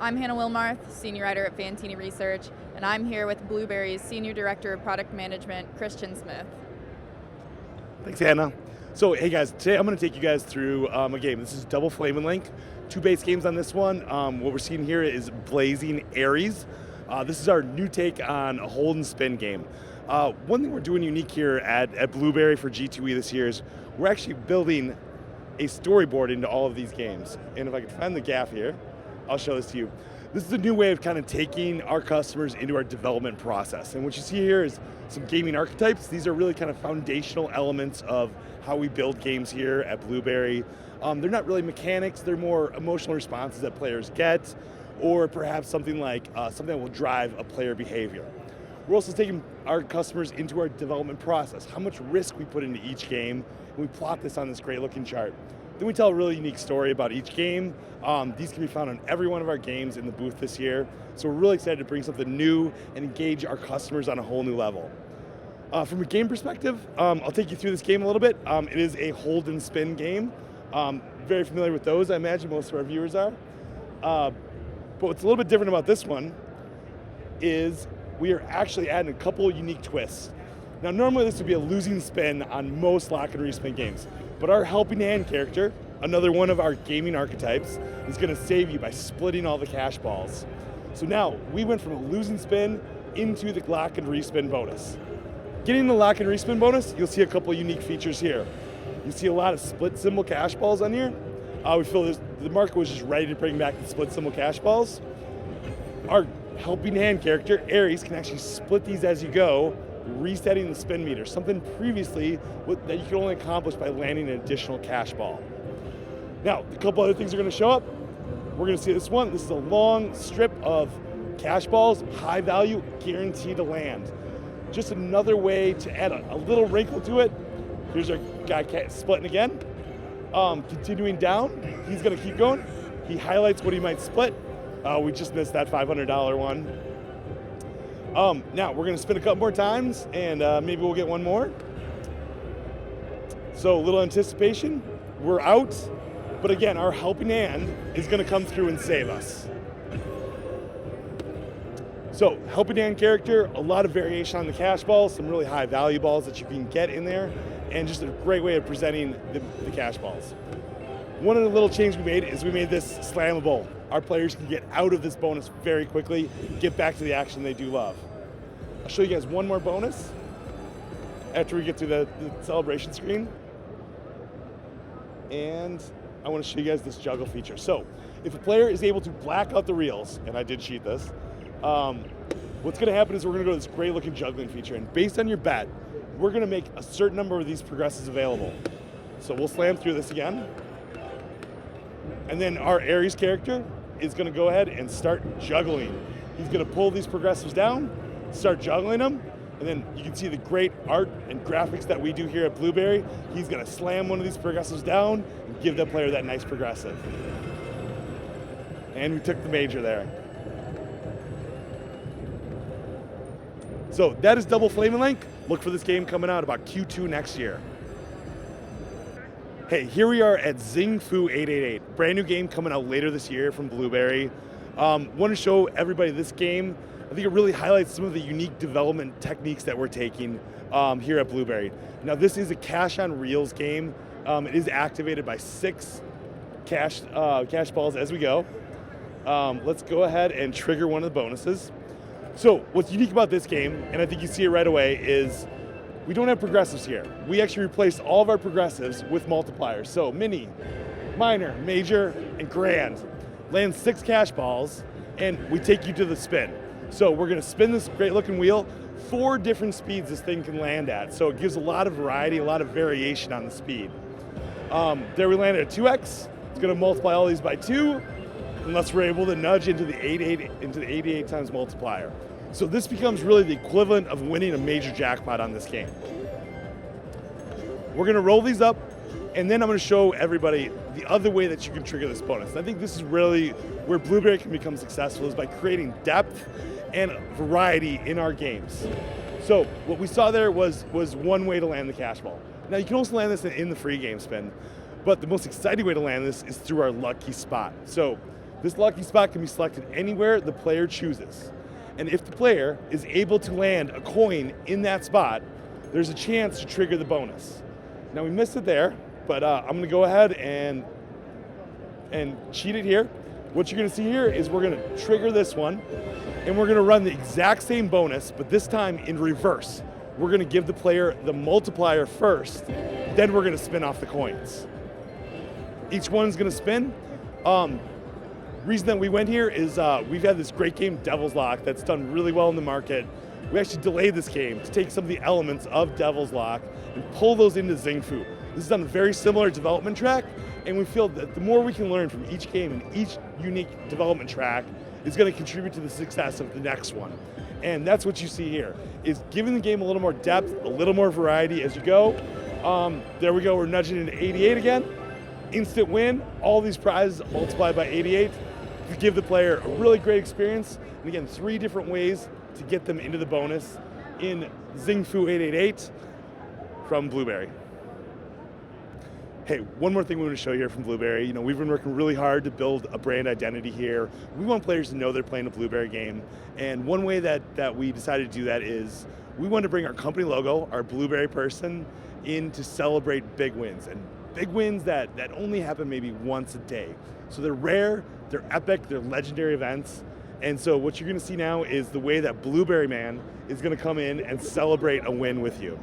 I'm Hannah Wilmarth, Senior Writer at Fantini Research, and I'm here with Bluberi's Senior Director of Product Management, Christian Smith. Thanks, Hannah. So, hey guys, today I'm going to take you guys through a game. This is Double Flame and Link. Two base games on this one. What we're seeing here is Blazing Ares. This is our new take on a hold and spin game. One thing we're doing unique here at Bluberi for G2E this year is we're actually building a storyboard into all of these games. And if I can find the gaff here, I'll show this to you. This is a new way of kind of taking our customers into our development process. And what you see here is some gaming archetypes. These are really kind of foundational elements of how we build games here at Bluberi. They're not really mechanics, they're more emotional responses that players get, or perhaps something like something that will drive a player behavior. We're also taking our customers into our development process, how much risk we put into each game, and we plot this on this great looking chart. Then we tell a really unique story about each game. These can be found on every one of our games in the booth this year. So we're really excited to bring something new and engage our customers on a whole new level. From a game perspective, I'll take you through this game a little bit. It is a hold and spin game. Very familiar with those, I imagine most of our viewers are. But what's a little bit different about this one is we are actually adding a couple of unique twists. Now normally this would be a losing spin on most lock and respin games, but our helping hand character, another one of our gaming archetypes, is going to save you by splitting all the cash balls. So now we went from a losing spin into the lock and respin bonus. Getting the lock and respin bonus, you'll see a couple of unique features here. You see a lot of split symbol cash balls on here. We feel the market was just ready to bring back the split symbol cash balls. Our helping hand character, Ares, can actually split these as you go, resetting the spin meter, something previously that you could only accomplish by landing an additional cash ball. Now, a couple other things are going to show up. We're going to see this one. This is a long strip of cash balls, high value, guaranteed to land. Just another way to add a little wrinkle to it. Here's our guy splitting again. Continuing down, he's going to keep going. He highlights what he might split. We just missed that $500 one. Now we're going to spin a couple more times, and maybe we'll get one more. So a little anticipation. We're out, but again, our helping hand is going to come through and save us. So helping hand character, a lot of variation on the cash balls, some really high value balls that you can get in there, and just a great way of presenting the cash balls. One of the little changes we made is we made this slammable. Our players can get out of this bonus very quickly, get back to the action they do love. I'll show you guys one more bonus after we get to the celebration screen. And I want to show you guys this juggle feature. So if a player is able to black out the reels, and I did cheat this, what's going to happen is we're going to go to this great looking juggling feature, and based on your bet, we're going to make a certain number of these progressives available. So we'll slam through this again. And then our Ares character is going to go ahead and start juggling. He's going to pull these progressives down, start juggling them, and then you can see the great art and graphics that we do here at Bluberi. He's going to slam one of these progressives down and give that player that nice progressive. And we took the major there. So that is Double Flame and Link. Look for this game coming out about Q2 next year. Hey, here we are at Zingfu 888, brand new game coming out later this year from Bluberi. Want to show everybody this game. I think it really highlights some of the unique development techniques that we're taking here at Bluberi. Now this is a cash on reels game. It is activated by 6 cash balls as we go. Let's go ahead and trigger one of the bonuses. So what's unique about this game, and I think you see it right away, is we don't have progressives here. We actually replaced all of our progressives with multipliers. So mini, minor, major, and grand. Land 6 cash balls, and we take you to the spin. So we're gonna spin this great looking wheel, 4 different speeds this thing can land at. So it gives a lot of variety, a lot of variation on the speed. There we landed at 2x. It's gonna multiply all these by 2, unless we're able to nudge into the 88 times multiplier. So this becomes really the equivalent of winning a major jackpot on this game. We're gonna roll these up, and then I'm gonna show everybody the other way that you can trigger this bonus. And I think this is really where Bluberi can become successful, is by creating depth and variety in our games. So what we saw there was one way to land the cash ball. Now you can also land this in the free game spin, but the most exciting way to land this is through our lucky spot. So This lucky spot can be selected anywhere the player chooses. And if the player is able to land a coin in that spot, there's a chance to trigger the bonus. Now we missed it there, but I'm gonna go ahead and cheat it here. What you're gonna see here is we're gonna trigger this one, and we're gonna run the exact same bonus, but this time in reverse. We're gonna give the player the multiplier first, then we're gonna spin off the coins. Each one's gonna spin. Reason that we went here is we've had this great game, Devil's Lock, that's done really well in the market. We actually delayed this game to take some of the elements of Devil's Lock and pull those into Zingfu. This is on a very similar development track, and we feel that the more we can learn from each game and each unique development track is going to contribute to the success of the next one. And that's what you see here, is giving the game a little more depth, a little more variety as you go. There we go, we're nudging into 88 again. Instant win, all these prizes multiplied by 88 to give the player a really great experience. And again, 3 different ways to get them into the bonus in Zingfu 888 from Bluberi. Hey, one more thing we want to show you here from Bluberi. We've been working really hard to build a brand identity here. We want players to know they're playing a Bluberi game. And one way that we decided to do that is we want to bring our company logo, our Bluberi person, in to celebrate big wins. And big wins that only happen maybe once a day. So they're rare, they're epic, they're legendary events. And so what you're gonna see now is the way that Bluberi Man is gonna come in and celebrate a win with you.